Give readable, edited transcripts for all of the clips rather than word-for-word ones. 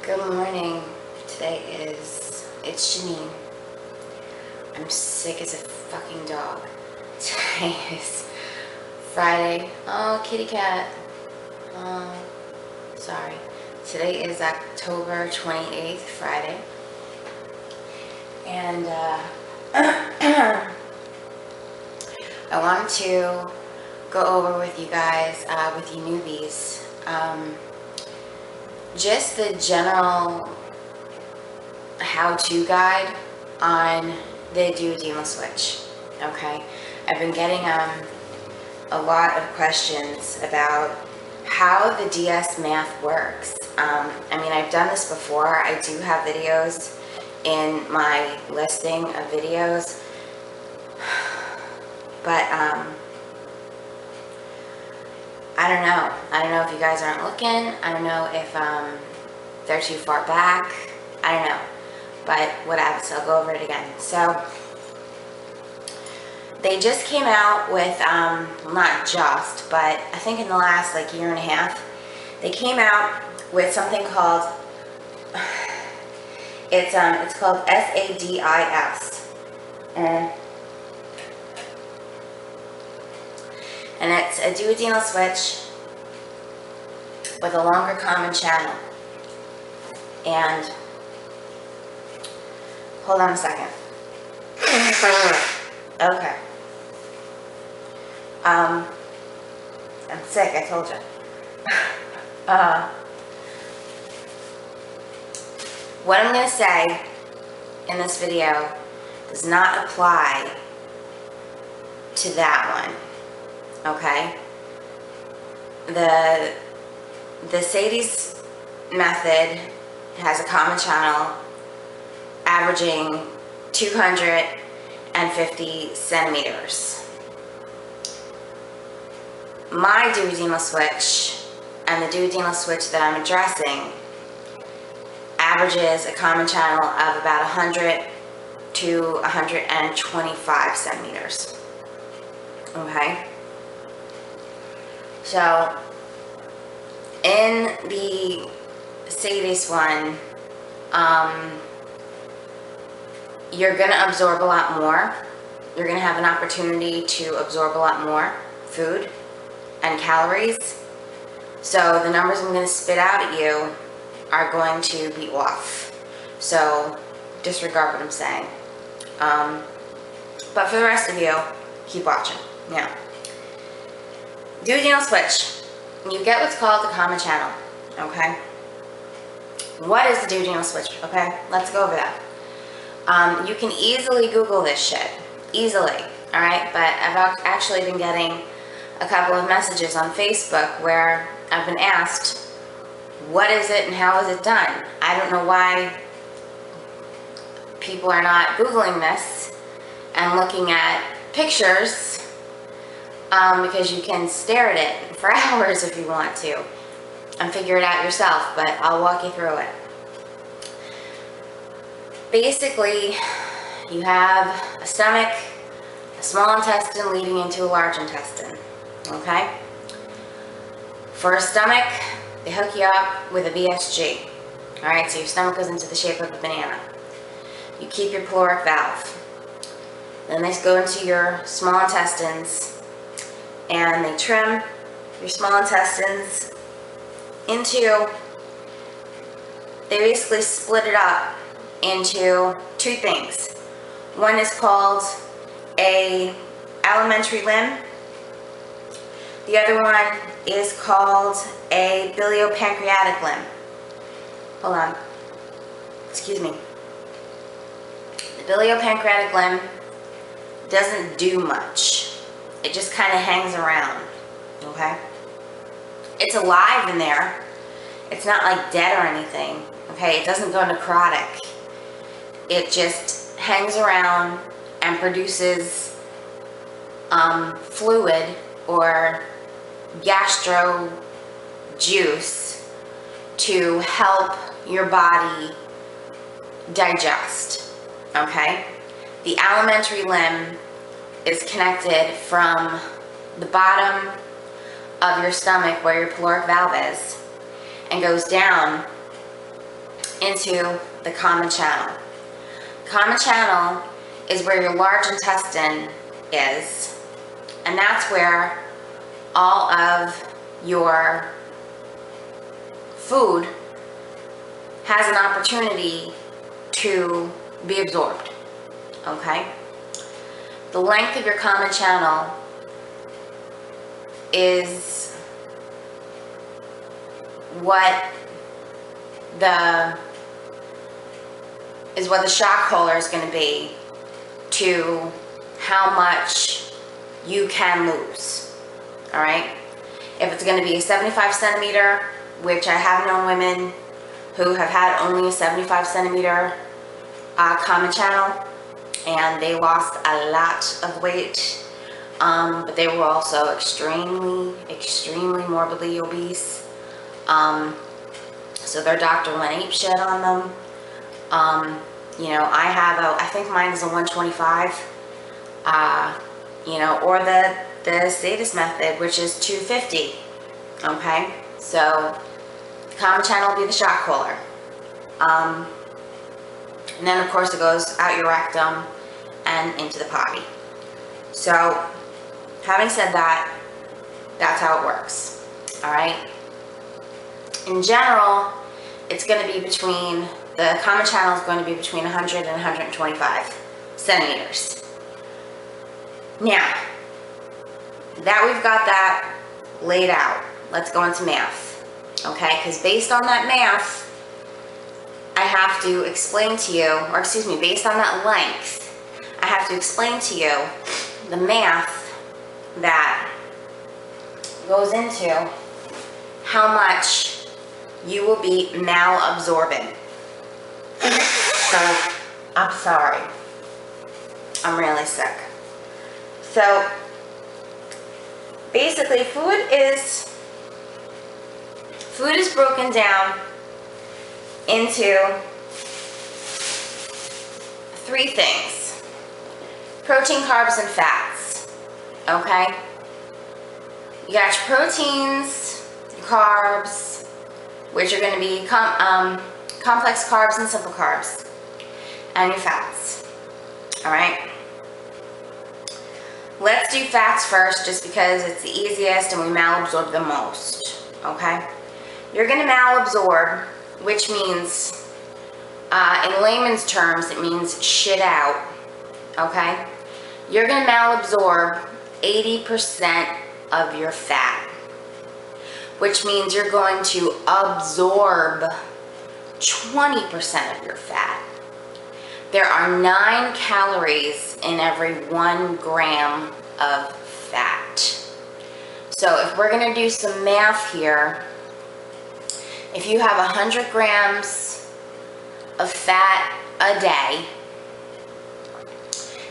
Good morning. It's Janine. I'm sick as a fucking dog. Today is Friday. Oh, kitty cat. Oh, sorry. Today is October 28th, Friday. And I wanted to go over with you guys, with you newbies, just the general how-to guide on the Duodenal Switch. Okay, I've been getting a lot of questions about how the DS math works. I mean, I've done this before. I do have videos in my listing of videos, but I don't know. I don't know if you guys aren't looking. I don't know if they're too far back. I don't know. But whatever, so I'll go over it again. So they just came out with, well, not just, but I think in the last year and a half, they came out with something called, it's called SADIS. And it's a duodenal switch with a longer common channel. And hold on a second. Okay. I'm sick, I told you. What I'm going to say in this video does not apply to that one. Okay? The SADIS method has a common channel averaging 250 centimeters. My duodenal switch and the duodenal switch that I'm addressing averages a common channel of about 100 to 125 centimeters. Okay? So, in the SADIS one, you're going to absorb a lot more. You're going to have an opportunity to absorb a lot more food and calories. So the numbers I'm going to spit out at you are going to be off. So disregard what I'm saying. But for the rest of you, keep watching. Now, duodenal switch. You get what's called the common channel. Okay? What is the duodenal switch? Okay? Let's go over that. You can easily Google this shit. Easily. Alright? But I've actually been getting a couple of messages on Facebook where I've been asked, what is it and how is it done? I don't know why people are not Googling this and looking at pictures, because you can stare at it for hours if you want to and figure it out yourself, but I'll walk you through it. Basically, you have a stomach, a small intestine leading into a large intestine. Okay? For a stomach, they hook you up with a VSG. Alright, so your stomach goes into the shape of a banana. You keep your caloric valve. Then they go into your small intestines and they trim your small intestines into, they basically split it up into two things. One is called a alimentary limb. The other one is called a biliopancreatic limb. Hold on. Excuse me. The biliopancreatic limb doesn't do much. It just kind of hangs around. Okay? It's alive in there. It's not like dead or anything. Okay? It doesn't go necrotic. It just hangs around and produces fluid or gastro juice to help your body digest. Okay? The alimentary limb is connected from the bottom of your stomach where your caloric valve is and goes down into the common channel. Common channel is where your large intestine is, and that's where all of your food has an opportunity to be absorbed, okay? The length of your common channel is what the shock collar is going to be to how much you can lose. All right, if it's going to be a 75 centimeter, which I have known women who have had only a 75 centimeter common channel, and they lost a lot of weight, but they were also extremely morbidly obese. So their doctor went ape shit on them. You know, I think mine is a 125, you know, or the status method, which is 250. Okay, so common channel will be the shock collar. And then of course it goes out your rectum and into the potty. So having said that, that's how it works. All right. In general, it's going to be between, the common channel is going to be between 100 and 125 centimeters. Now, that we've got that laid out, let's go into math, okay? Because based on that math, I have to explain to you, or excuse me, based on that length, I have to explain to you the math that goes into how much you will be malabsorbing. So, I'm sorry. I'm really sick. So, basically, food is broken down into three things: protein, carbs, and fats. Okay? You got your proteins, your carbs, which are going to be complex carbs and simple carbs, and your fats. Alright? Let's do fats first, just because it's the easiest and we malabsorb the most. Okay? You're going to malabsorb, which means, in layman's terms, it means shit out. Okay? You're going to malabsorb 80% of your fat, which means you're going to absorb 20% of your fat. There are 9 calories in every 1 gram of fat. So if we're going to do some math here, if you have 100 grams of fat a day,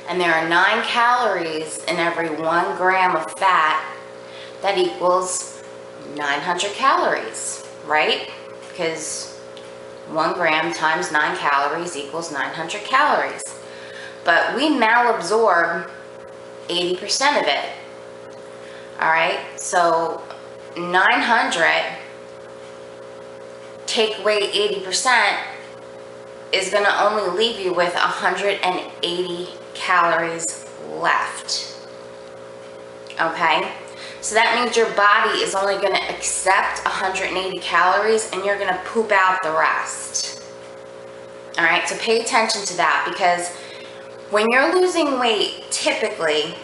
and there are 9 calories in every 1 gram of fat, that equals 900 calories, right? Because 1 gram times 9 calories equals 900 calories. But we malabsorb 80% of it. Alright, so 900 take away 80% is going to only leave you with 180 calories left. Okay? So that means your body is only going to accept 180 calories and you're going to poop out the rest. Alright, so pay attention to that, because when you're losing weight, typically,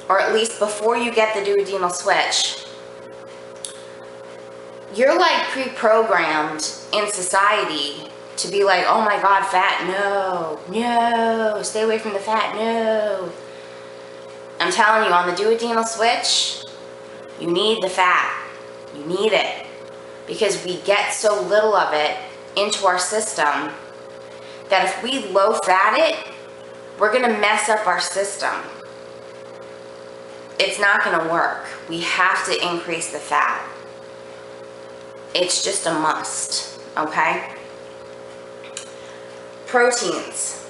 or at least before you get the duodenal switch, you're like pre-programmed in society to be like, oh my god, fat, no, stay away from the fat, no. I'm telling you, on the duodenal switch, you need the fat. You need it. Because we get so little of it into our system that if we low fat it, we're going to mess up our system. It's not going to work. We have to increase the fat. It's just a must. Okay? Proteins.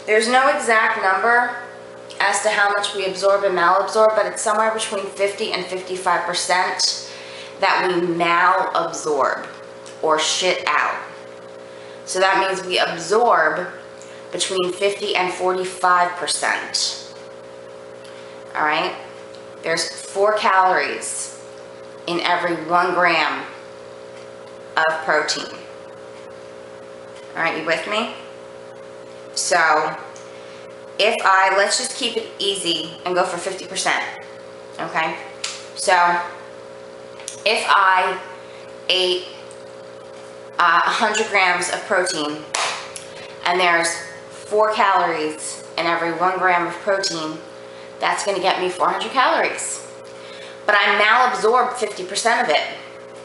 There's no exact number as to how much we absorb and malabsorb, but it's somewhere between 50 and 55% that we malabsorb or shit out. So that means we absorb between 50 and 45%. All right? There's 4 calories in every 1 gram of protein. All right, you with me? So let's just keep it easy and go for 50%. Okay? So if I ate 100 grams of protein and there's 4 calories in every 1 gram of protein, that's going to get me 400 calories. But I malabsorb 50% of it.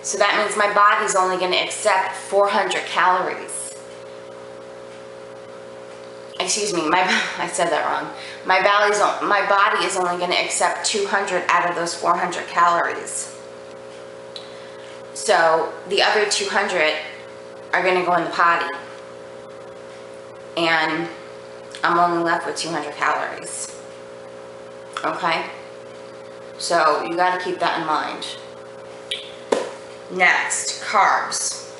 So that means my body's only going to accept 400 calories. Excuse me, I said that wrong. My body is only going to accept 200 out of those 400 calories. So the other 200 are going to go in the potty. And I'm only left with 200 calories. Okay? So you got to keep that in mind. Next, carbs.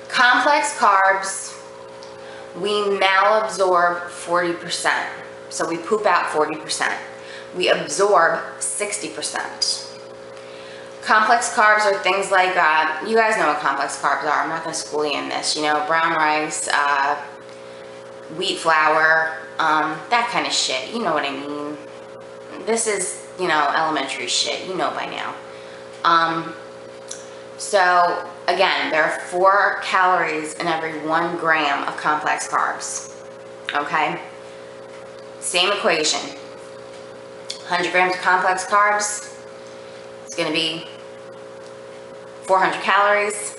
Complex carbs, we malabsorb 40%. So we poop out 40%. We absorb 60%. Complex carbs are things like, you guys know what complex carbs are. I'm not going to school you in this. You know, brown rice, wheat flour, that kind of shit. You know what I mean. This is, you know, elementary shit. You know by now. So again, there are 4 calories in every 1 gram of complex carbs. Okay? Same equation. 100 grams of complex carbs is going to be 400 calories.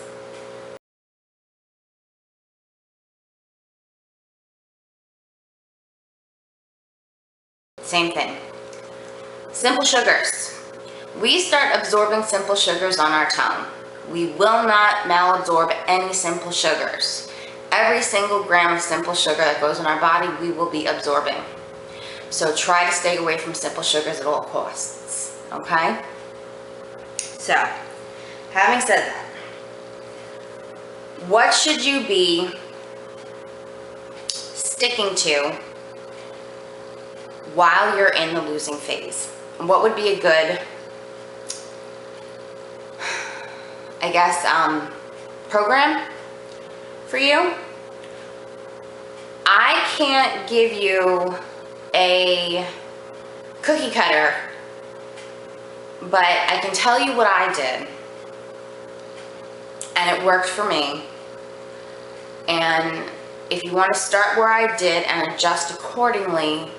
Same thing. Simple sugars. We start absorbing simple sugars on our tongue. We will not malabsorb any simple sugars. Every single gram of simple sugar that goes in our body, we will be absorbing. So try to stay away from simple sugars at all costs. Okay? So, having said that, what should you be sticking to while you're in the losing phase? What would be a good, I guess, program for you? I can't give you a cookie cutter, but I can tell you what I did, and it worked for me. And if you want to start where I did and adjust accordingly,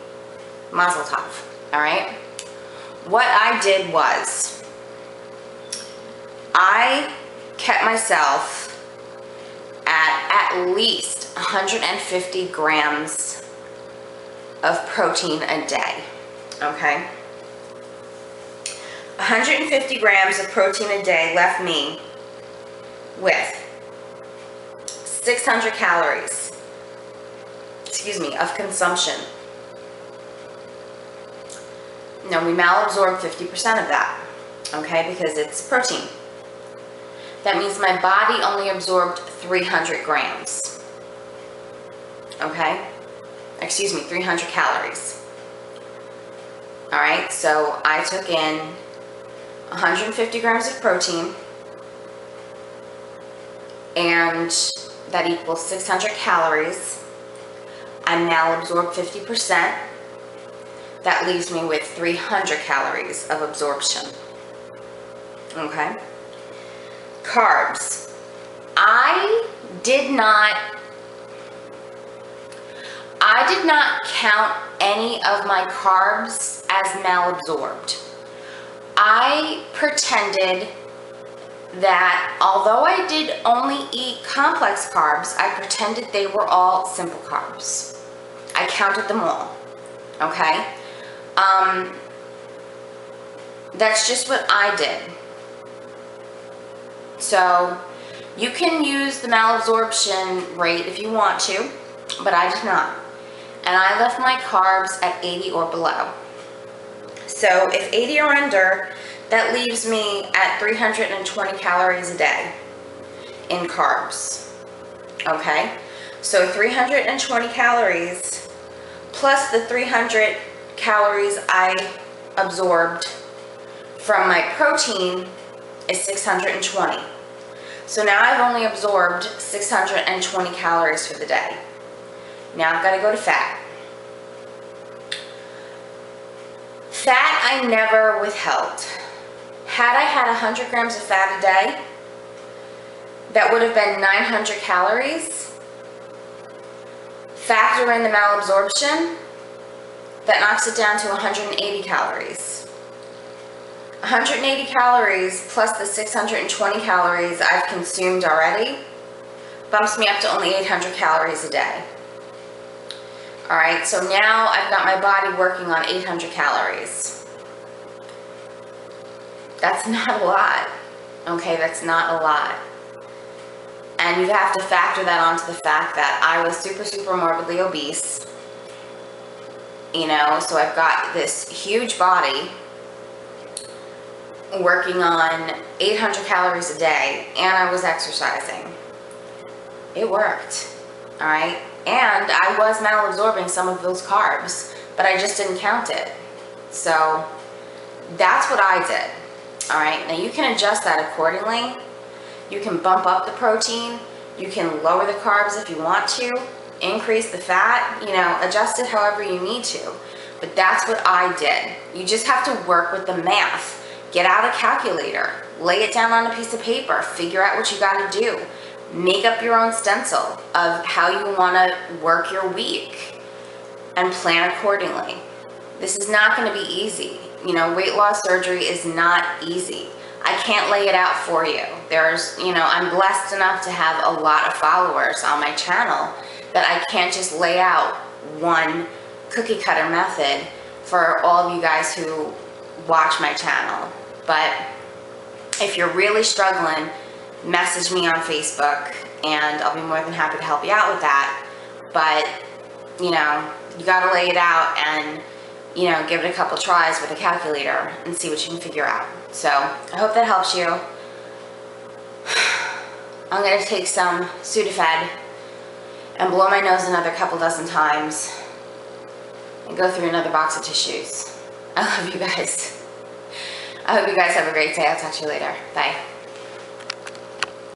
mazel tov, all right? What I did was, I kept myself at least 150 grams of protein a day, okay? 150 grams of protein a day left me with 600 calories, of consumption. No, we malabsorb 50% of that, okay, because it's protein. That means my body only absorbed 300 grams, okay? 300 calories. All right, so I took in 150 grams of protein, and that equals 600 calories. I malabsorb 50%. That leaves me with 300 calories of absorption. Okay? Carbs. I did not count any of my carbs as malabsorbed. I pretended that although I did only eat complex carbs, I pretended they were all simple carbs. I counted them all. Okay? That's just what I did. So you can use the malabsorption rate if you want to, but I did not. And I left my carbs at 80 or below. So if 80 or under, that leaves me at 320 calories a day. in carbs. Okay, so 320 calories plus the 300 calories I absorbed from my protein is 620. So now I've only absorbed 620 calories for the day. Now I've got to go to fat. Fat I never withheld. Had I had 100 grams of fat a day, that would have been 900 calories. Factor in the malabsorption, that knocks it down to 180 calories. 180 calories plus the 620 calories I've consumed already bumps me up to only 800 calories a day. Alright, so now I've got my body working on 800 calories. That's not a lot. Okay, that's not a lot. And you have to factor that onto the fact that I was super morbidly obese. You know, so I've got this huge body working on 800 calories a day, and I was exercising. It worked, all right? And I was malabsorbing some of those carbs, but I just didn't count it. So that's what I did, all right? Now you can adjust that accordingly. You can bump up the protein. You can lower the carbs if you want to, increase the fat, you know, adjust it however you need to. But that's what I did. You just have to work with the math. Get out a calculator, lay it down on a piece of paper, figure out what you got to do. Make up your own stencil of how you want to work your week and plan accordingly. This is not going to be easy. You know, weight loss surgery is not easy. I can't lay it out for you. There's, you know, I'm blessed enough to have a lot of followers on my channel that I can't just lay out one cookie cutter method for all of you guys who watch my channel. But if you're really struggling, message me on Facebook and I'll be more than happy to help you out with that. But, you know, you got to lay it out and, you know, give it a couple tries with a calculator and see what you can figure out. So I hope that helps you. I'm going to take some Sudafed and blow my nose another couple dozen times and go through another box of tissues. I love you guys. I hope you guys have a great day. I'll talk to you later. Bye.